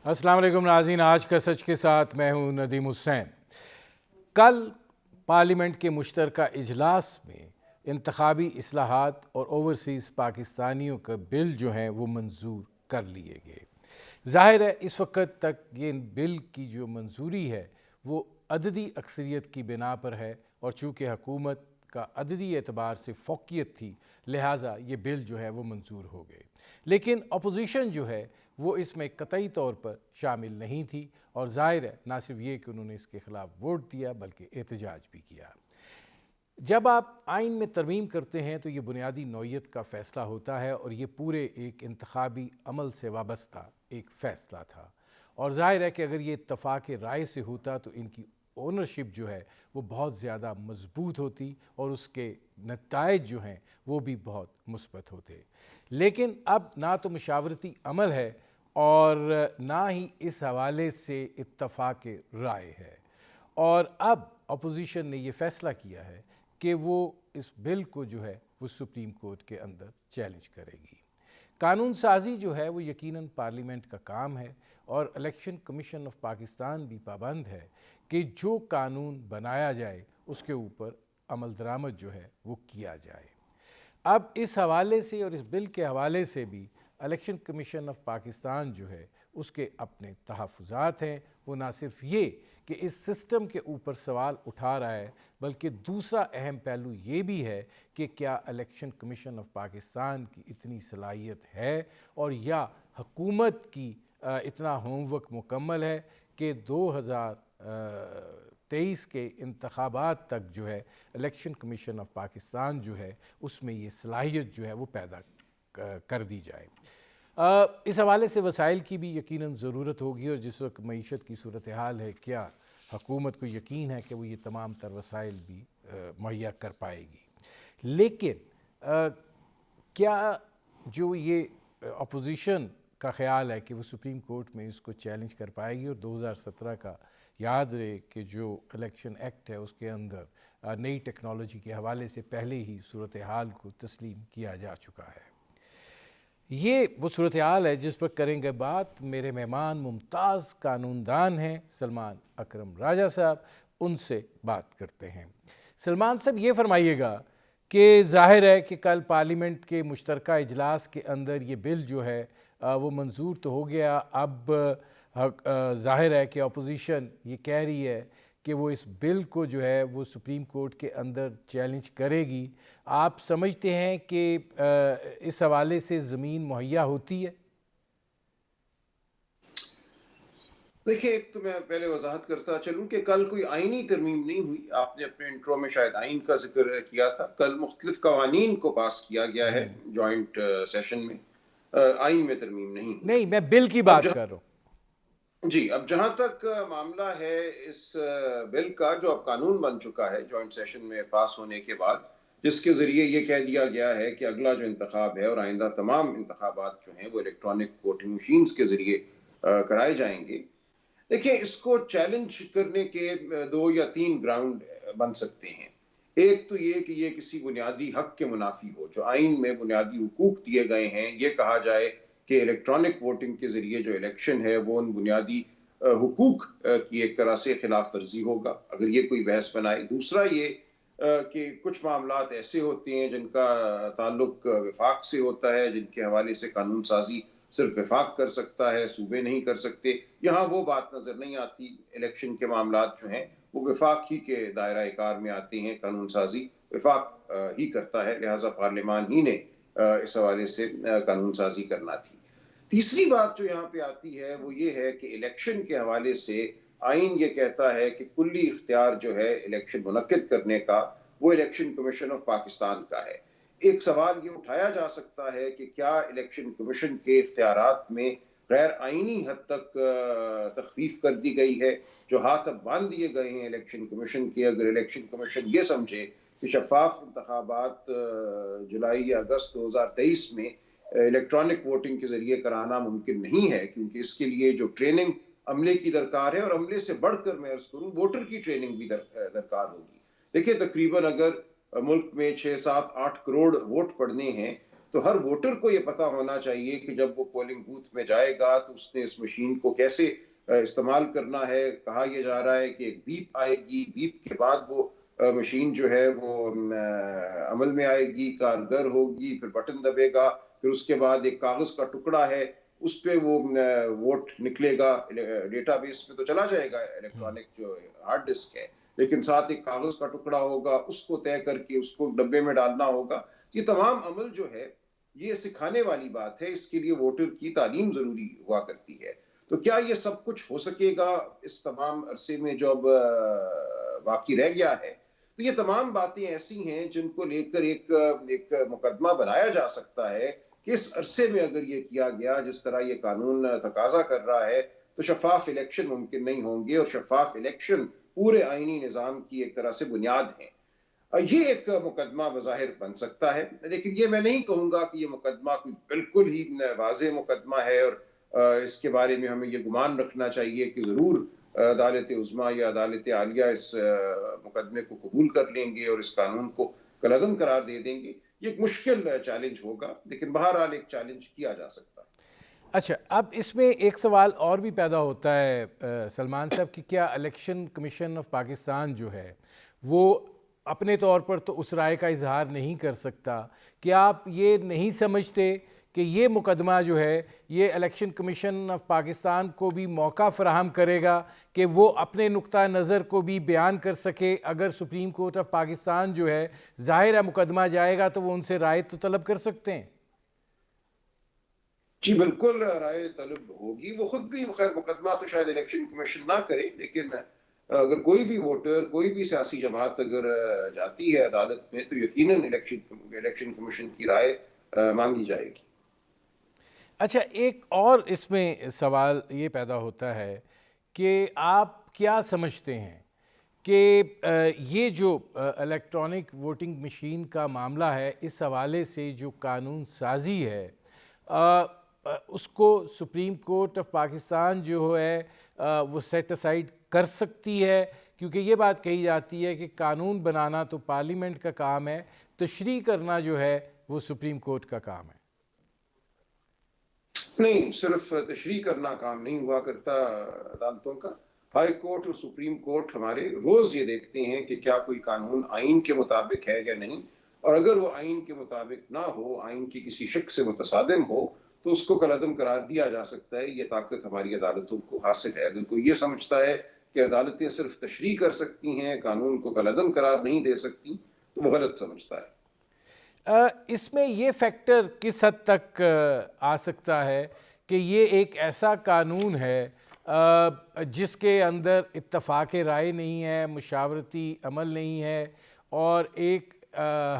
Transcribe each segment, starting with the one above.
السلام علیکم ناظرین، آج کا سچ کے ساتھ میں ہوں ندیم حسین۔ کل پارلیمنٹ کے مشترکہ اجلاس میں انتخابی اصلاحات اور اوورسیز پاکستانیوں کا بل جو ہیں وہ منظور کر لیے گئے۔ ظاہر ہے اس وقت تک یہ بل کی جو منظوری ہے وہ عددی اکثریت کی بنا پر ہے، اور چونکہ حکومت کا عددی اعتبار سے فوقیت تھی لہٰذا یہ بل جو ہے وہ منظور ہو گئے، لیکن اپوزیشن جو ہے وہ اس میں قطعی طور پر شامل نہیں تھی، اور ظاہر ہے نہ صرف یہ کہ انہوں نے اس کے خلاف ووٹ دیا بلکہ احتجاج بھی کیا۔ جب آپ آئین میں ترمیم کرتے ہیں تو یہ بنیادی نوعیت کا فیصلہ ہوتا ہے، اور یہ پورے ایک انتخابی عمل سے وابستہ ایک فیصلہ تھا، اور ظاہر ہے کہ اگر یہ اتفاق رائے سے ہوتا تو ان کی اونرشپ جو ہے وہ بہت زیادہ مضبوط ہوتی اور اس کے نتائج جو ہیں وہ بھی بہت مثبت ہوتے، لیکن اب نہ تو مشاورتی عمل ہے اور نہ ہی اس حوالے سے اتفاق رائے ہے، اور اب اپوزیشن نے یہ فیصلہ کیا ہے کہ وہ اس بل کو جو ہے وہ سپریم کورٹ کے اندر چیلنج کرے گی۔ قانون سازی جو ہے وہ یقیناً پارلیمنٹ کا کام ہے، اور الیکشن کمیشن آف پاکستان بھی پابند ہے کہ جو قانون بنایا جائے اس کے اوپر عمل درآمد جو ہے وہ کیا جائے۔ اب اس حوالے سے اور اس بل کے حوالے سے بھی الیکشن کمیشن آف پاکستان جو ہے اس کے اپنے تحفظات ہیں۔ وہ نہ صرف یہ کہ اس سسٹم کے اوپر سوال اٹھا رہا ہے بلکہ دوسرا اہم پہلو یہ بھی ہے کہ کیا الیکشن کمیشن آف پاکستان کی اتنی صلاحیت ہے، اور یا حکومت کی اتنا ہوم ورک مکمل ہے کہ 2023 کے انتخابات تک جو ہے الیکشن کمیشن آف پاکستان جو ہے اس میں یہ صلاحیت جو ہے وہ پیدا کر دی جائے۔ اس حوالے سے وسائل کی بھی یقیناً ضرورت ہوگی، اور جس وقت معیشت کی صورتحال ہے کیا حکومت کو یقین ہے کہ وہ یہ تمام تر وسائل بھی مہیا کر پائے گی؟ لیکن کیا جو یہ اپوزیشن کا خیال ہے کہ وہ سپریم کورٹ میں اس کو چیلنج کر پائے گی؟ اور 2017 کا یاد رہے کہ جو الیکشن ایکٹ ہے اس کے اندر نئی ٹیکنالوجی کے حوالے سے پہلے ہی صورتحال کو تسلیم کیا جا چکا ہے۔ یہ وہ صورتحال ہے جس پر کریں گے بات میرے مہمان ممتاز قانون دان ہیں سلمان اکرم راجہ صاحب، ان سے بات کرتے ہیں۔ سلمان صاحب یہ فرمائیے گا کہ ظاہر ہے کہ کل پارلیمنٹ کے مشترکہ اجلاس کے اندر یہ بل جو ہے وہ منظور تو ہو گیا، اب ظاہر ہے کہ اپوزیشن یہ کہہ رہی ہے کہ وہ اس بل کو جو ہے وہ سپریم کورٹ کے اندر چیلنج کرے گی۔ آپ سمجھتے ہیں کہ اس حوالے سے زمین مہیا ہوتی ہے؟ دیکھیں، ایک تو میں پہلے وضاحت کرتا چلوں کہ کل کوئی آئینی ترمیم نہیں ہوئی۔ آپ نے اپنے انٹرو میں شاید آئین کا ذکر کیا تھا۔ کل مختلف قوانین کو پاس کیا گیا ہے جوائنٹ سیشن میں، آئین میں ترمیم نہیں، میں بل کی بات کر رہا ہوں۔ جی، اب جہاں تک معاملہ ہے اس بل کا جو اب قانون بن چکا ہے جوائنٹ سیشن میں پاس ہونے کے بعد، جس کے ذریعے یہ کہہ دیا گیا ہے کہ اگلا جو انتخاب ہے اور آئندہ تمام انتخابات جو ہیں وہ الیکٹرانک ووٹنگ مشینز کے ذریعے کرائے جائیں گے۔ دیکھیں، اس کو چیلنج کرنے کے 2 یا 3 گراؤنڈ بن سکتے ہیں۔ ایک تو یہ کہ یہ کسی بنیادی حق کے منافی ہو، جو آئین میں بنیادی حقوق دیے گئے ہیں، یہ کہا جائے کہ الیکٹرانک ووٹنگ کے ذریعے جو الیکشن ہے وہ ان بنیادی حقوق کی ایک طرح سے خلاف ورزی ہوگا، اگر یہ کوئی بحث بنائے۔ دوسرا یہ کہ کچھ معاملات ایسے ہوتے ہیں جن کا تعلق وفاق سے ہوتا ہے، جن کے حوالے سے قانون سازی صرف وفاق کر سکتا ہے، صوبے نہیں کر سکتے۔ یہاں وہ بات نظر نہیں آتی۔ الیکشن کے معاملات جو ہیں وہ وفاق ہی کے دائرہ کار میں آتے ہیں، قانون سازی وفاق ہی کرتا ہے، لہٰذا پارلیمان ہی نے اس حوالے سے قانون سازی کرنا تھی۔ تیسری بات جو یہاں پہ آتی ہے وہ یہ ہے کہ الیکشن کے حوالے سے آئین یہ کہتا ہے کہ کلی اختیار جو ہے الیکشن منعقد کرنے کا وہ الیکشن کمیشن آف پاکستان کا ہے۔ ایک سوال یہ اٹھایا جا سکتا ہے کہ کیا الیکشن کمیشن کے اختیارات میں غیر آئینی حد تک تخفیف کر دی گئی ہے؟ جو ہاتھ اب باندھ دیے گئے ہیں الیکشن کمیشن کے، اگر الیکشن کمیشن یہ سمجھے کہ شفاف انتخابات جولائی یا اگست 2023 میں الیکٹرانک ووٹنگ کے ذریعے کرانا ممکن نہیں ہے، کیونکہ اس کے لیے جو ٹریننگ عملے کی درکار ہے، اور عملے سے بڑھ کر میں عرض کروں ووٹر کی ٹریننگ بھی درکار ہوگی۔ دیکھیں، تقریباً اگر ملک میں 6، 7، 8 کروڑ ووٹ پڑنے ہیں تو ہر ووٹر کو یہ پتہ ہونا چاہیے کہ جب وہ پولنگ بوتھ میں جائے گا تو اس نے اس مشین کو کیسے استعمال کرنا ہے. کہا یہ جا رہا ہے کہ ایک بیپ آئے گی، بیپ کے بعد وہ مشین جو ہے وہ عمل میں آئے گی، کارگر ہوگی، پھر بٹن دبے گا، پھر اس کے بعد ایک کاغذ کا ٹکڑا ہے اس پہ وہ ووٹ نکلے گا، ڈیٹا بیس میں تو چلا جائے گا الیکٹرانک جو ہارڈ ڈسک ہے، لیکن ساتھ ایک کاغذ کا ٹکڑا ہوگا، اس کو طے کر کے اس کو ڈبے میں ڈالنا ہوگا. یہ تمام عمل جو ہے یہ سکھانے والی بات ہے، اس کے لیے ووٹر کی تعلیم ضروری ہوا کرتی ہے. تو کیا یہ سب کچھ ہو سکے گا اس تمام عرصے میں جو اب باقی رہ گیا ہے؟ تو یہ تمام باتیں ایسی ہیں جن کو لے کر ایک مقدمہ بنایا جا سکتا ہے کہ اس عرصے میں اگر یہ کیا گیا جس طرح یہ قانون تقاضا کر رہا ہے تو شفاف الیکشن ممکن نہیں ہوں گے، اور شفاف الیکشن پورے آئینی نظام کی ایک طرح سے بنیاد ہیں. یہ ایک مقدمہ بظاہر بن سکتا ہے، لیکن یہ میں نہیں کہوں گا کہ یہ مقدمہ کوئی بالکل ہی واضح مقدمہ ہے، اور اس کے بارے میں ہمیں یہ گمان رکھنا چاہیے کہ ضرور عدالت عظمیٰ یا عدالت عالیہ اس مقدمے کو قبول کر لیں گے اور اس قانون کو کالعدم قرار دے دیں گے. یہ ایک مشکل چیلنج ہوگا، لیکن بہرحال ایک چیلنج کیا جا سکتا ہے. اچھا، اب اس میں ایک سوال اور بھی پیدا ہوتا ہے سلمان صاحب کہ کیا الیکشن کمیشن آف پاکستان جو ہے وہ اپنے طور پر تو اس رائے کا اظہار نہیں کر سکتا؟ کیا آپ یہ نہیں سمجھتے کہ یہ مقدمہ جو ہے یہ الیکشن کمیشن آف پاکستان کو بھی موقع فراہم کرے گا کہ وہ اپنے نقطہ نظر کو بھی بیان کر سکے؟ اگر سپریم کورٹ آف پاکستان جو ہے ظاہر ہے مقدمہ جائے گا تو وہ ان سے رائے تو طلب کر سکتے ہیں. جی بالکل رائے طلب ہوگی. وہ خود بھی خیر مقدمہ تو شاید الیکشن کمیشن نہ کرے، لیکن اگر کوئی بھی ووٹر، کوئی بھی سیاسی جماعت اگر جاتی ہے عدالت میں تو یقیناً الیکشن کمیشن کی رائے مانگی جائے گی. اچھا، ایک اور اس میں سوال یہ پیدا ہوتا ہے کہ آپ کیا سمجھتے ہیں کہ یہ جو الیکٹرانک ووٹنگ مشین کا معاملہ ہے اس حوالے سے جو قانون سازی ہے اس کو سپریم کورٹ آف پاکستان جو ہے وہ سیٹ اسائیڈ کر سکتی ہے؟ کیونکہ یہ بات کہی جاتی ہے کہ قانون بنانا تو پارلیمنٹ کا کام ہے، تشریح کرنا جو ہے وہ سپریم کورٹ کا کام ہے. نہیں، صرف تشریح کرنا کام نہیں ہوا کرتا عدالتوں کا. ہائی کورٹ اور سپریم کورٹ ہمارے روز یہ دیکھتے ہیں کہ کیا کوئی قانون آئین کے مطابق ہے یا نہیں، اور اگر وہ آئین کے مطابق نہ ہو، آئین کی کسی شق سے متصادم ہو، تو اس کو کالعدم قرار دیا جا سکتا ہے. یہ طاقت ہماری عدالتوں کو حاصل ہے. اگر کوئی یہ سمجھتا ہے کہ عدالتیں صرف تشریح کر سکتی ہیں، قانون کو کالعدم قرار نہیں دے سکتی، تو وہ غلط سمجھتا ہے. اس میں یہ فیکٹر کس حد تک آ سکتا ہے کہ یہ ایک ایسا قانون ہے جس کے اندر اتفاق رائے نہیں ہے، مشاورتی عمل نہیں ہے، اور ایک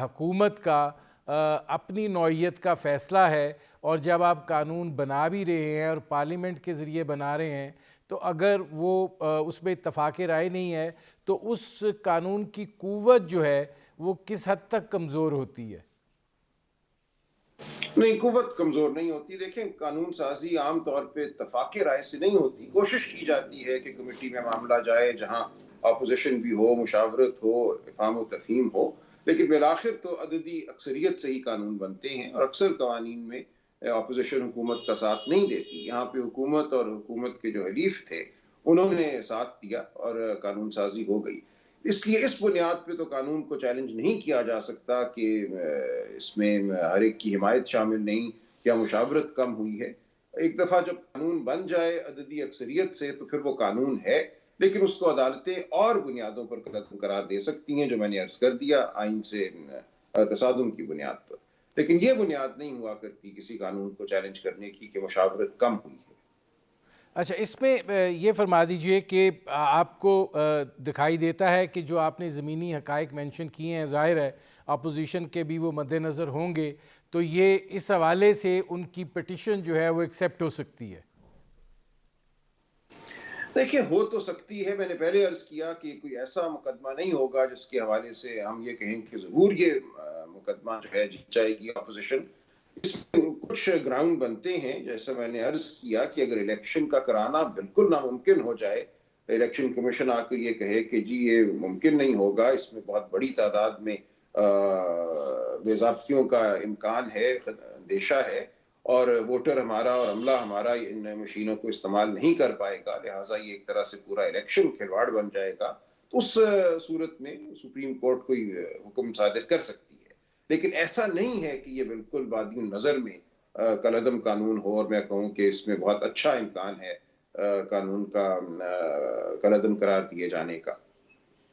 حکومت کا اپنی نوعیت کا فیصلہ ہے، اور جب آپ قانون بنا بھی رہے ہیں اور پارلیمنٹ کے ذریعے بنا رہے ہیں تو اگر وہ اس میں اتفاق رائے نہیں ہے تو اس قانون کی قوت جو ہے وہ کس حد تک کمزور ہوتی ہے؟ نہیں، قوت کمزور نہیں ہوتی. دیکھیں، قانون سازی عام طور پہ اتفاق رائے سے نہیں ہوتی. کوشش کی جاتی ہے کہ کمیٹی میں معاملہ جائے جہاں اپوزیشن بھی ہو، مشاورت ہو، افہام و تفہیم ہو، لیکن بالآخر تو عددی اکثریت سے ہی قانون بنتے ہیں، اور اکثر قوانین میں اپوزیشن حکومت کا ساتھ نہیں دیتی. یہاں پہ حکومت اور حکومت کے جو حلیف تھے انہوں نے ساتھ دیا اور قانون سازی ہو گئی. اس لیے اس بنیاد پہ تو قانون کو چیلنج نہیں کیا جا سکتا کہ اس میں ہر ایک کی حمایت شامل نہیں یا مشاورت کم ہوئی ہے. ایک دفعہ جب قانون بن جائے عددی اکثریت سے تو پھر وہ قانون ہے، لیکن اس کو عدالتیں اور بنیادوں پر کالعدم قرار دے سکتی ہیں جو میں نے عرض کر دیا، آئین سے تصادم کی بنیاد پر. لیکن یہ بنیاد نہیں ہوا کرتی کسی قانون کو چیلنج کرنے کی کہ مشاورت کم ہوئی ہے. اچھا، اس میں یہ فرما دیجئے کہ آپ کو دکھائی دیتا ہے کہ جو آپ نے زمینی حقائق مینشن کیے ہیں، ظاہر ہے اپوزیشن کے بھی وہ مد نظر ہوں گے، تو یہ اس حوالے سے ان کی پٹیشن جو ہے وہ ایکسیپٹ ہو سکتی ہے؟ دیکھیں، ہو تو سکتی ہے. میں نے پہلے عرض کیا کہ کوئی ایسا مقدمہ نہیں ہوگا جس کے حوالے سے ہم یہ کہیں کہ ضرور یہ مقدمہ جو ہے جیت جائے گی اپوزیشن. اس میں کچھ گراؤنڈ بنتے ہیں، جیسا میں نے عرض کیا کہ اگر الیکشن کا کرانا بالکل ناممکن ہو جائے، الیکشن کمیشن آ کر یہ کہے کہ جی یہ ممکن نہیں ہوگا، اس میں بہت بڑی تعداد میں بے-ضابطگیوں کا امکان ہے، اندیشہ ہے، اور ووٹر ہمارا اور عملہ ہمارا ان مشینوں کو استعمال نہیں کر پائے گا، لہٰذا یہ ایک طرح سے پورا الیکشن کھلواڑ بن جائے گا، تو اس صورت میں سپریم کورٹ کوئی حکم صادر کر سکتی ہے. لیکن ایسا نہیں ہے کہ یہ بالکل بادی نظر میں کالعدم قانون ہو، اور میں کہوں کہ اس میں بہت اچھا امکان ہے قانون کا کالعدم قرار دیے جانے کا.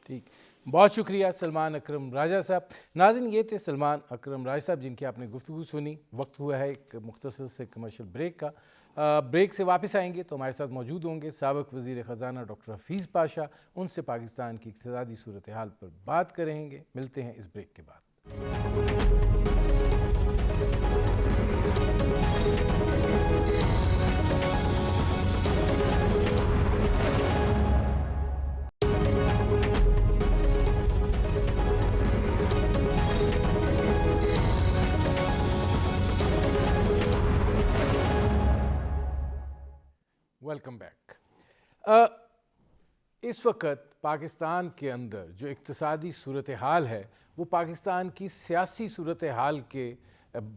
ٹھیک، بہت شکریہ سلمان اکرم راجہ صاحب. ناظرین، یہ تھے سلمان اکرم راجہ صاحب جن کی آپ نے گفتگو سنی. وقت ہوا ہے ایک مختصر سے کمرشل بریک کا. بریک سے واپس آئیں گے تو ہمارے ساتھ موجود ہوں گے سابق وزیر خزانہ ڈاکٹر حفیظ پاشا. ان سے پاکستان کی اقتصادی صورتحال پر بات کریں گے. ملتے ہیں اس بریک کے بعد. Welcome back. اس وقت پاکستان کے اندر جو اقتصادی صورتحال ہے وہ پاکستان کی سیاسی صورتحال کے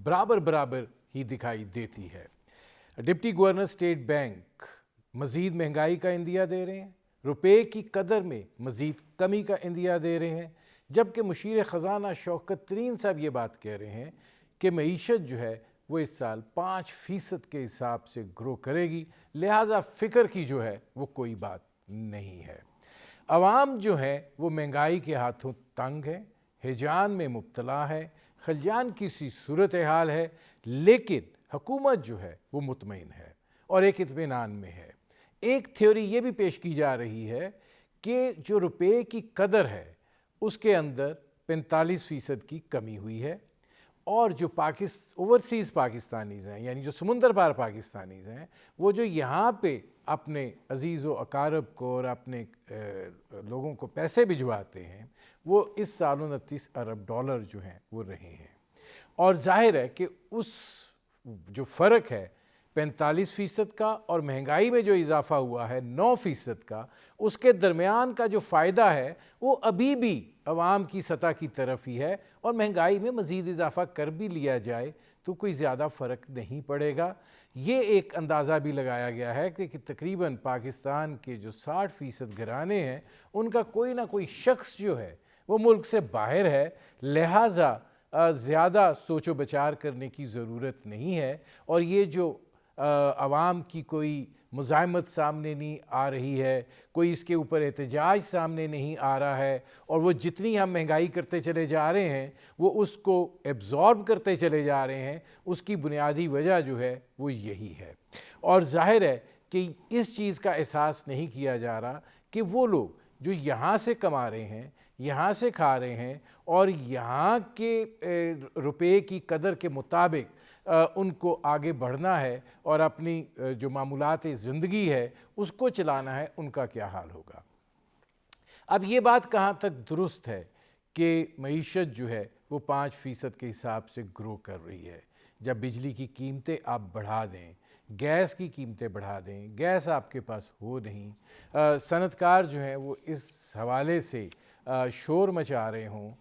برابر ہی دکھائی دیتی ہے. ڈپٹی گورنر اسٹیٹ بینک مزید مہنگائی کا اندیہ دے رہے ہیں، روپے کی قدر میں مزید کمی کا اندیہ دے رہے ہیں، جبکہ مشیر خزانہ شوکت ترین صاحب یہ بات کہہ رہے ہیں کہ معیشت جو ہے وہ اس سال 5% کے حساب سے گرو کرے گی، لہٰذا فکر کی جو ہے وہ کوئی بات نہیں ہے. عوام جو ہے وہ مہنگائی کے ہاتھوں تنگ ہے، ہیجان میں مبتلا ہے، خلجان کی سی صورتحال ہے، لیکن حکومت جو ہے وہ مطمئن ہے اور ایک اطمینان میں ہے. ایک تھیوری یہ بھی پیش کی جا رہی ہے کہ جو روپے کی قدر ہے اس کے اندر 45% کی کمی ہوئی ہے، اور جو اوورسیز پاکستانیز ہیں، یعنی جو سمندر پار پاکستانیز ہیں، وہ جو یہاں پہ اپنے عزیز و اقارب کو اور اپنے لوگوں کو پیسے بھجواتے ہیں، وہ اس سال 29 ارب ڈالر جو ہیں وہ رہے ہیں. اور ظاہر ہے کہ اس جو فرق ہے 45% کا اور مہنگائی میں جو اضافہ ہوا ہے 9% کا، اس کے درمیان کا جو فائدہ ہے وہ ابھی بھی عوام کی سطح کی طرف ہی ہے، اور مہنگائی میں مزید اضافہ کر بھی لیا جائے تو کوئی زیادہ فرق نہیں پڑے گا. یہ ایک اندازہ بھی لگایا گیا ہے کہ تقریباً پاکستان کے جو 60% گھرانے ہیں ان کا کوئی نہ کوئی شخص جو ہے وہ ملک سے باہر ہے، لہٰذا زیادہ سوچ و بچار کرنے کی ضرورت نہیں ہے. اور یہ جو عوام کی کوئی مزاحمت سامنے نہیں آ رہی ہے، کوئی اس کے اوپر احتجاج سامنے نہیں آ رہا ہے، اور وہ جتنی ہم مہنگائی کرتے چلے جا رہے ہیں وہ اس کو ایبزارب کرتے چلے جا رہے ہیں، اس کی بنیادی وجہ جو ہے وہ یہی ہے. اور ظاہر ہے کہ اس چیز کا احساس نہیں کیا جا رہا کہ وہ لوگ جو یہاں سے کما رہے ہیں، یہاں سے کھا رہے ہیں، اور یہاں کے روپے کی قدر کے مطابق ان کو آگے بڑھنا ہے اور اپنی جو معمولات زندگی ہے اس کو چلانا ہے، ان کا کیا حال ہوگا. اب یہ بات کہاں تک درست ہے کہ معیشت جو ہے وہ 5% کے حساب سے گرو کر رہی ہے، جب بجلی کی قیمتیں آپ بڑھا دیں، گیس کی قیمتیں بڑھا دیں، گیس آپ کے پاس ہو نہیں، صنعت کار جو ہیں وہ اس حوالے سے شور مچا رہے ہوں،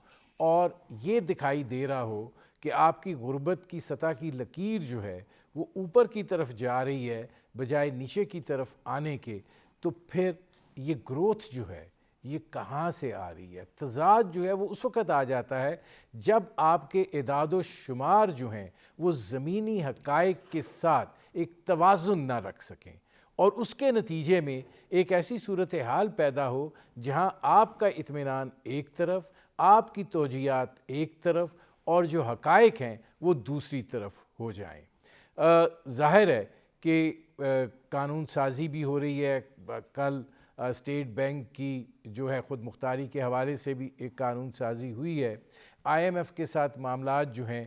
اور یہ دکھائی دے رہا ہو کہ آپ کی غربت کی سطح کی لکیر جو ہے وہ اوپر کی طرف جا رہی ہے بجائے نیچے کی طرف آنے کے، تو پھر یہ گروتھ جو ہے یہ کہاں سے آ رہی ہے؟ تضاد جو ہے وہ اس وقت آ جاتا ہے جب آپ کے اعداد و شمار جو ہیں وہ زمینی حقائق کے ساتھ ایک توازن نہ رکھ سکیں، اور اس کے نتیجے میں ایک ایسی صورتحال پیدا ہو جہاں آپ کا اطمینان ایک طرف، آپ کی توجیہات ایک طرف، اور جو حقائق ہیں وہ دوسری طرف ہو جائیں. ظاہر ہے کہ قانون سازی بھی ہو رہی ہے. کل اسٹیٹ بینک کی جو ہے خود مختاری کے حوالے سے بھی ایک قانون سازی ہوئی ہے. IMF کے ساتھ معاملات جو ہیں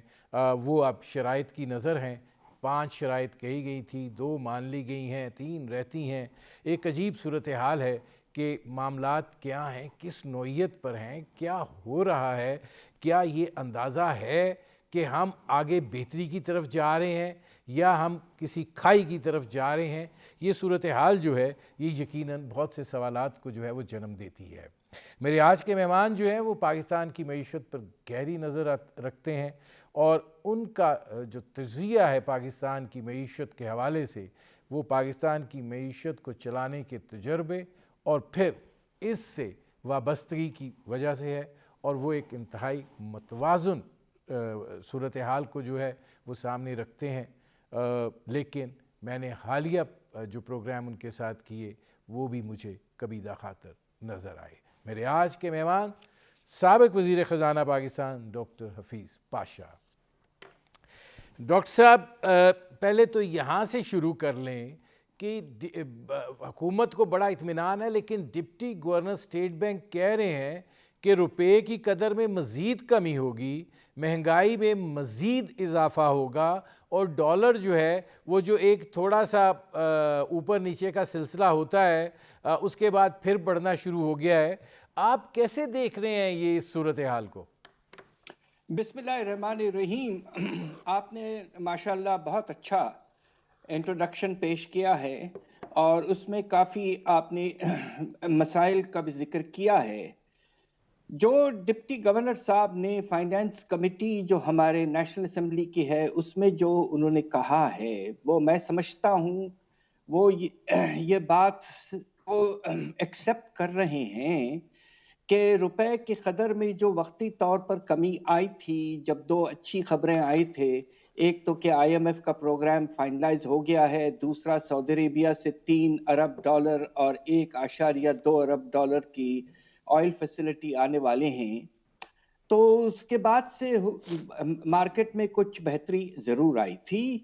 وہ اب شرائط کی نظر ہیں. 5 شرائط کہی گئی تھی، 2 مان لی گئی ہیں، 3 رہتی ہیں. ایک عجیب صورتحال ہے کہ معاملات کیا ہیں، کس نوعیت پر ہیں، کیا ہو رہا ہے. کیا یہ اندازہ ہے کہ ہم آگے بہتری کی طرف جا رہے ہیں، یا ہم کسی کھائی کی طرف جا رہے ہیں؟ یہ صورتحال جو ہے یہ یقیناً بہت سے سوالات کو جو ہے وہ جنم دیتی ہے۔ میرے آج کے مہمان جو ہیں وہ پاکستان کی معیشت پر گہری نظر رکھتے ہیں، اور ان کا جو تجزیہ ہے پاکستان کی معیشت کے حوالے سے، وہ پاکستان کی معیشت کو چلانے کے تجربے اور پھر اس سے وابستگی کی وجہ سے ہے، اور وہ ایک انتہائی متوازن صورتحال کو جو ہے وہ سامنے رکھتے ہیں۔ لیکن میں نے حالیہ جو پروگرام ان کے ساتھ کیے وہ بھی مجھے کبیدہ خاطر نظر آئے۔ میرے آج کے مہمان سابق وزیر خزانہ پاکستان ڈاکٹر حفیظ پاشا۔ ڈاکٹر صاحب، پہلے تو یہاں سے شروع کر لیں کہ حکومت کو بڑا اطمینان ہے، لیکن ڈپٹی گورنر اسٹیٹ بینک کہہ رہے ہیں کہ روپے کی قدر میں مزید کمی ہوگی، مہنگائی میں مزید اضافہ ہوگا، اور ڈالر جو ہے وہ جو ایک تھوڑا سا اوپر نیچے کا سلسلہ ہوتا ہے اس کے بعد پھر بڑھنا شروع ہو گیا ہے۔ آپ کیسے دیکھ رہے ہیں یہ اس صورتحال کو؟ بسم اللہ الرحمن الرحیم۔ آپ نے ماشاءاللہ بہت اچھا انٹروڈکشن پیش کیا ہے، اور اس میں کافی آپ نے مسائل کا بھی ذکر کیا ہے۔ جو ڈپٹی گورنر صاحب نے فائنانس کمیٹی جو ہمارے نیشنل اسمبلی کی ہے اس میں جو انہوں نے کہا ہے، وہ میں سمجھتا ہوں وہ یہ بات کو ایکسیپٹ کر رہے ہیں کہ روپے کی قدر میں جو وقتی طور پر کمی آئی تھی، جب دو اچھی خبریں آئی تھے، ایک تو کہ آئی ایم ایف کا پروگرام فائنلائز ہو گیا ہے، دوسرا سعودی عربیہ سے 3 ارب ڈالر اور 1.2 ارب ڈالر کی آئل فیسلٹی آنے والے ہیں، تو اس کے بعد سے مارکیٹ میں کچھ بہتری ضرور آئی تھی،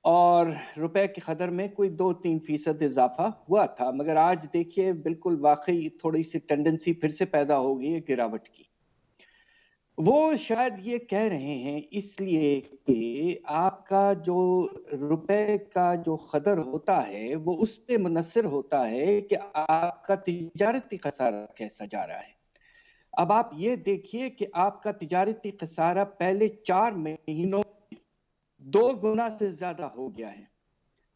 اور روپے کی قدر میں کوئی 2-3% اضافہ ہوا تھا۔ مگر آج دیکھیے بالکل واقعی تھوڑی سی ٹینڈنسی پھر سے پیدا ہو گئی ہے گراوٹ کی۔ وہ شاید یہ کہہ رہے ہیں اس لیے کہ آپ کا جو روپے کا جو قدر ہوتا ہے وہ اس پہ منحصر ہوتا ہے کہ آپ کا تجارتی خسارہ کیسا جا رہا ہے۔ اب آپ یہ دیکھیے کہ آپ کا تجارتی خسارہ پہلے 4 مہینوں 2 گنا سے زیادہ ہو گیا ہے۔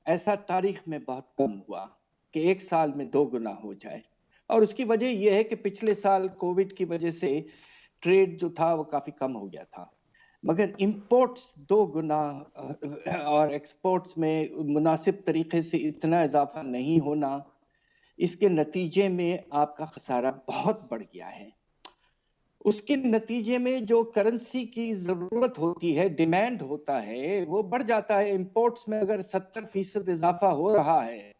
ایسا تاریخ میں بہت کم ہوا کہ ایک سال میں 2 گنا ہو جائے، اور اس کی وجہ یہ ہے کہ پچھلے سال کووڈ کی وجہ سے ٹریڈ جو تھا وہ کافی کم ہو گیا تھا، مگر امپورٹس 2 گنا اور ایکسپورٹس میں مناسب طریقے سے اتنا اضافہ نہیں ہونا، اس کے نتیجے میں آپ کا خسارہ بہت بڑھ گیا ہے۔ اس کے نتیجے میں جو کرنسی کی ضرورت ہوتی ہے، ڈیمانڈ ہوتا ہے، وہ بڑھ جاتا ہے۔ امپورٹس میں اگر 70% اضافہ ہو رہا ہے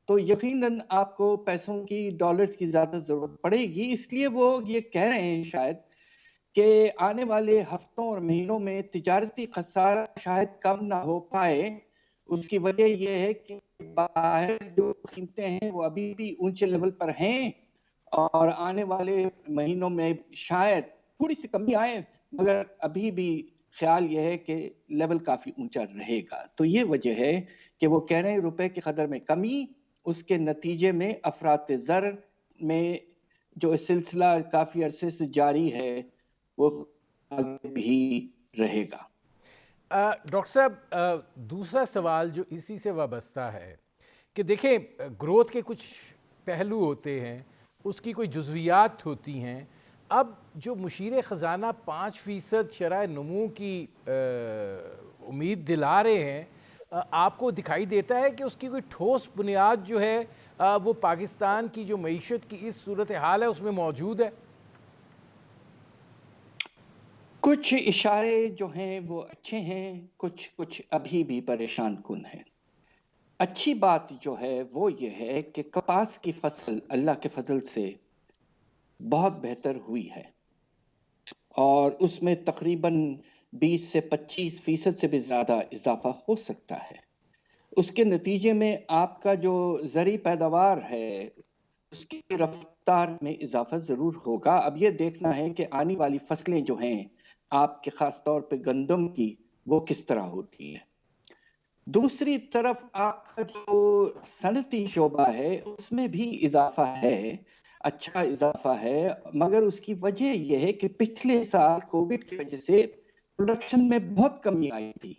تو یقیناً آپ کو پیسوں کی، ڈالرز کی زیادہ ضرورت پڑے گی۔ اس لیے وہ یہ کہہ رہے ہیں شاید کہ آنے والے ہفتوں اور مہینوں میں تجارتی خسارہ شاید کم نہ ہو پائے۔ اس کی وجہ یہ ہے کہ باہر جو قیمتیں ہیں وہ ابھی بھی اونچے لیول پر ہیں، اور آنے والے مہینوں میں شاید تھوڑی سی کمی آئے، مگر ابھی بھی خیال یہ ہے کہ لیول کافی اونچا رہے گا۔ تو یہ وجہ ہے کہ وہ کہہ رہے ہیں روپے کی قدر میں کمی، اس کے نتیجے میں افراط زر میں جو سلسلہ کافی عرصے سے جاری ہے وہ آگے بھی رہے گا۔ ڈاکٹر صاحب، دوسرا سوال جو اسی سے وابستہ ہے کہ دیکھیں، گروتھ کے کچھ پہلو ہوتے ہیں، اس کی کوئی جزویات ہوتی ہیں۔ اب جو مشیر خزانہ 5% شرح نمو کی امید دلا رہے ہیں، آپ کو دکھائی دیتا ہے کہ اس کی کوئی ٹھوس بنیاد جو ہے وہ پاکستان کی جو معیشت کی اس صورتحال ہے اس میں موجود ہے؟ کچھ اشارے جو ہیں وہ اچھے ہیں، کچھ ابھی بھی پریشان کن ہیں۔ اچھی بات جو ہے وہ یہ ہے کہ کپاس کی فصل اللہ کے فضل سے بہت بہتر ہوئی ہے، اور اس میں تقریباً 20 سے 25% سے بھی زیادہ اضافہ ہو سکتا ہے۔ اس کے نتیجے میں آپ کا جو زرعی پیداوار ہے اس کی رفتار میں اضافہ ضرور ہوگا۔ اب یہ دیکھنا ہے کہ آنے والی فصلیں جو ہیں آپ کے خاص طور پہ گندم کی، وہ کس طرح ہوتی ہے۔ دوسری طرف آپ کا جو صنعتی شعبہ ہے اس میں بھی اضافہ ہے، اچھا اضافہ ہے، مگر اس کی وجہ یہ ہے کہ پچھلے سال کووڈ کی وجہ سے پروڈکشن میں بہت کمی آئی تھی،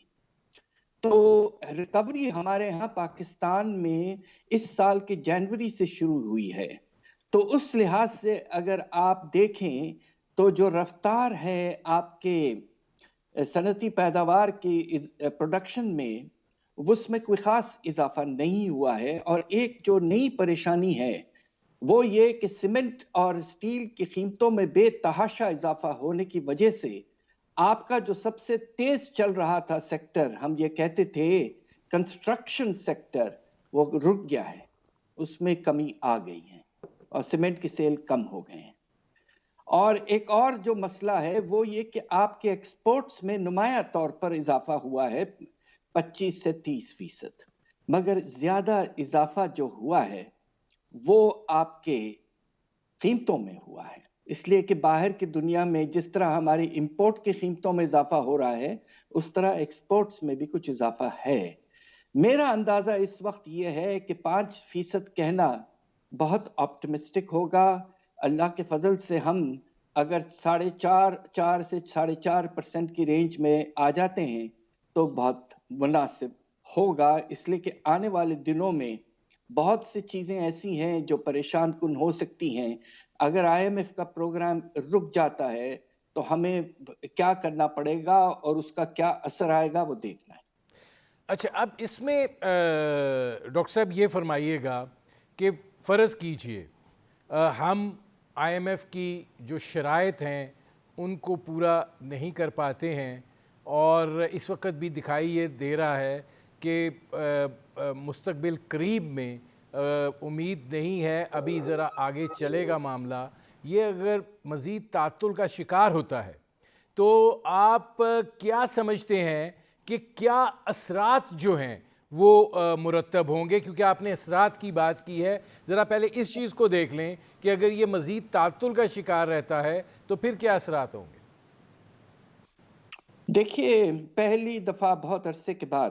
تو ریکوری ہمارے ہاں پاکستان میں اس سال کے جنوری سے شروع ہوئی ہے. تو اس لحاظ سے اگر آپ دیکھیں تو جو رفتار ہے آپ کے صنعتی پیداوار کی پروڈکشن میں، اس میں کوئی خاص اضافہ نہیں ہوا ہے. اور ایک جو نئی پریشانی ہے وہ یہ کہ سیمنٹ اور اسٹیل کی قیمتوں میں بے تحاشا اضافہ ہونے کی وجہ سے آپ کا جو سب سے تیز چل رہا تھا سیکٹر، ہم یہ کہتے تھے کنسٹرکشن سیکٹر، وہ رک گیا ہے. اس میں کمی آ گئی ہے اور سیمنٹ کی سیل کم ہو گئے ہیں. اور ایک اور جو مسئلہ ہے وہ یہ کہ آپ کے ایکسپورٹس میں نمایاں طور پر اضافہ ہوا ہے 25 سے 30%، مگر زیادہ اضافہ جو ہوا ہے وہ آپ کے قیمتوں میں ہوا ہے. اس لیے کہ باہر کی دنیا میں جس طرح ہماری امپورٹ کی قیمتوں میں اضافہ ہو رہا ہے اس طرح ایکسپورٹس میں بھی کچھ اضافہ ہے. میرا اندازہ اس وقت یہ ہے کہ 5% کہنا بہت آپٹمسٹک ہوگا. اللہ کے فضل سے ہم اگر 4.5 سے 4.5% کی رینج میں آ جاتے ہیں تو بہت مناسب ہوگا. اس لیے کہ آنے والے دنوں میں بہت سی چیزیں ایسی ہیں جو پریشان کن ہو سکتی ہیں. اگر IMF کا پروگرام رک جاتا ہے تو ہمیں کیا کرنا پڑے گا اور اس کا کیا اثر آئے گا وہ دیکھنا ہے. اچھا، اب اس میں ڈاکٹر صاحب یہ فرمائیے گا کہ فرض کیجئے ہم IMF کی جو شرائط ہیں ان کو پورا نہیں کر پاتے ہیں، اور اس وقت بھی دکھائی یہ دے رہا ہے کہ مستقبل قریب میں امید نہیں ہے، ابھی ذرا آگے چلے گا معاملہ. یہ اگر مزید تعطل کا شکار ہوتا ہے تو آپ کیا سمجھتے ہیں کہ کیا اثرات جو ہیں وہ مرتب ہوں گے؟ کیونکہ آپ نے اثرات کی بات کی ہے، ذرا پہلے اس چیز کو دیکھ لیں کہ اگر یہ مزید تعطل کا شکار رہتا ہے تو پھر کیا اثرات ہوں گے؟ دیکھیے، پہلی دفعہ بہت عرصے کے بعد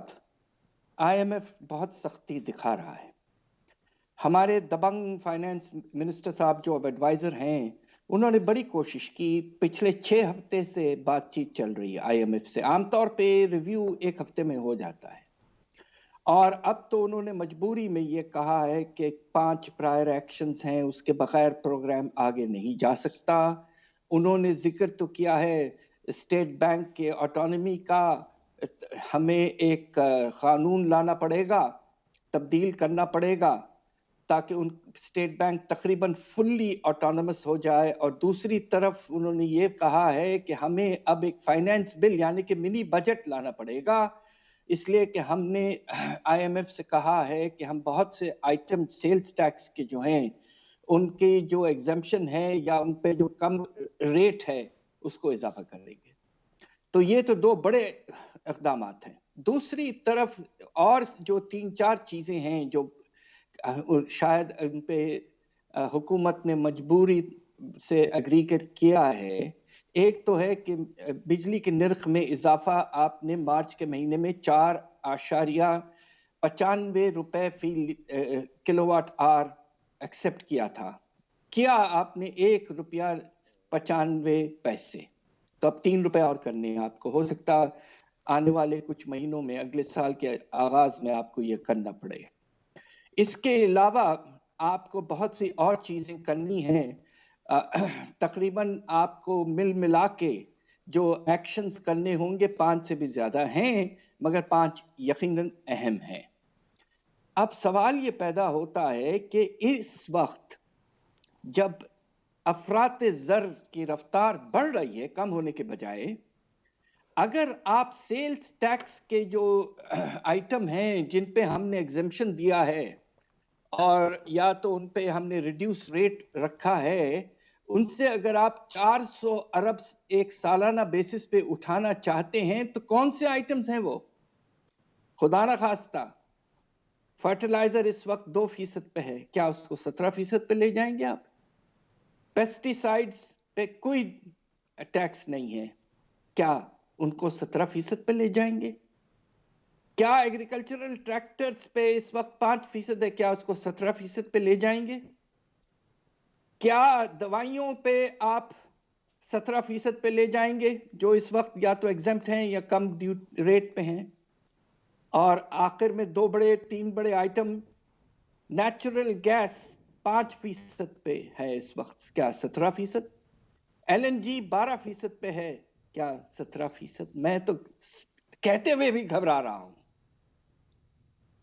IMF بہت سختی دکھا رہا ہے. ہمارے دبنگ فائنانس منسٹر صاحب جو اب ایڈوائزر ہیں انہوں نے بڑی کوشش کی. پچھلے 6 ہفتے سے بات چیت چل رہی ہے IMF سے. عام طور پہ ریویو 1 ہفتے میں ہو جاتا ہے، اور اب تو انہوں نے مجبوری میں یہ کہا ہے کہ 5 پرائر ایکشنز ہیں، اس کے بغیر پروگرام آگے نہیں جا سکتا. انہوں نے ذکر تو کیا ہے اسٹیٹ بینک کے آٹونومی کا. ہمیں ایک قانون لانا پڑے گا، تبدیل کرنا پڑے گا تاکہ ان اسٹیٹ بینک تقریباً فلی آٹونومس ہو جائے. اور دوسری طرف انہوں نے یہ کہا ہے کہ ہمیں اب ایک فائنانس بل یعنی کہ منی بجٹ لانا پڑے گا. اس لیے کہ ہم نے IMF سے کہا ہے کہ ہم بہت سے آئٹم سیلز ٹیکس کے جو ہیں ان کی جو ایگزمپشن ہے یا ان پہ جو کم ریٹ ہے اس کو اضافہ کر دیں گے. تو یہ تو 2 بڑے اقدامات ہیں. دوسری طرف اور جو 3-4 چیزیں ہیں جو شاید ان پہ حکومت نے مجبوری سے اگری کیا ہے. ایک تو ہے کہ بجلی کے نرخ میں اضافہ آپ نے مارچ کے مہینے میں 4.95 روپے فی کلو واٹ آور ایکسپٹ کیا تھا. کیا آپ نے 1 روپیہ 95 پیسے، تو اب 3 روپے اور کرنے ہیں آپ کو. ہو سکتا آنے والے کچھ مہینوں میں اگلے سال کے آغاز میں آپ کو یہ کرنا پڑے. اس کے علاوہ آپ کو بہت سی اور چیزیں کرنی ہیں. تقریباً آپ کو ملا کے جو ایکشنز کرنے ہوں گے 5 سے بھی زیادہ ہیں، مگر 5 یقیناً اہم ہیں. اب سوال یہ پیدا ہوتا ہے کہ اس وقت جب افراط زر کی رفتار بڑھ رہی ہے کم ہونے کے بجائے، اگر آپ سیلز ٹیکس کے جو آئٹم ہیں جن پہ ہم نے ایگزمپشن دیا ہے اور یا تو ان پہ ہم نے ریڈیوس ریٹ رکھا ہے، ان سے اگر آپ 400 ارب ایک سالانہ بیسس پہ اٹھانا چاہتے ہیں تو کون سے آئٹمز ہیں وہ؟ خدا نہ خواستہ فرٹیلائزر اس وقت 2% پہ ہے، کیا اس کو 17% پہ لے جائیں گے آپ؟ پیسٹی سائیڈز پہ کوئی ٹیکس نہیں ہے، کیا ان کو 17% پہ لے جائیں گے؟ کیا ایگریکلچرل ٹریکٹرز پہ اس وقت 5% ہے، کیا اس کو 17% پہ لے جائیں گے؟ کیا دوائیوں پہ آپ 17% پہ لے جائیں گے جو اس وقت یا تو ایگزمپٹ ہیں یا کم ریٹ پہ ہیں؟ اور آخر میں 3 بڑے آئٹم. نیچرل گیس 5% پہ ہے اس وقت، کیا 17%؟ LNG 12% پہ ہے، کیا 17%؟ میں تو کہتے ہوئے بھی گھبرا رہا ہوں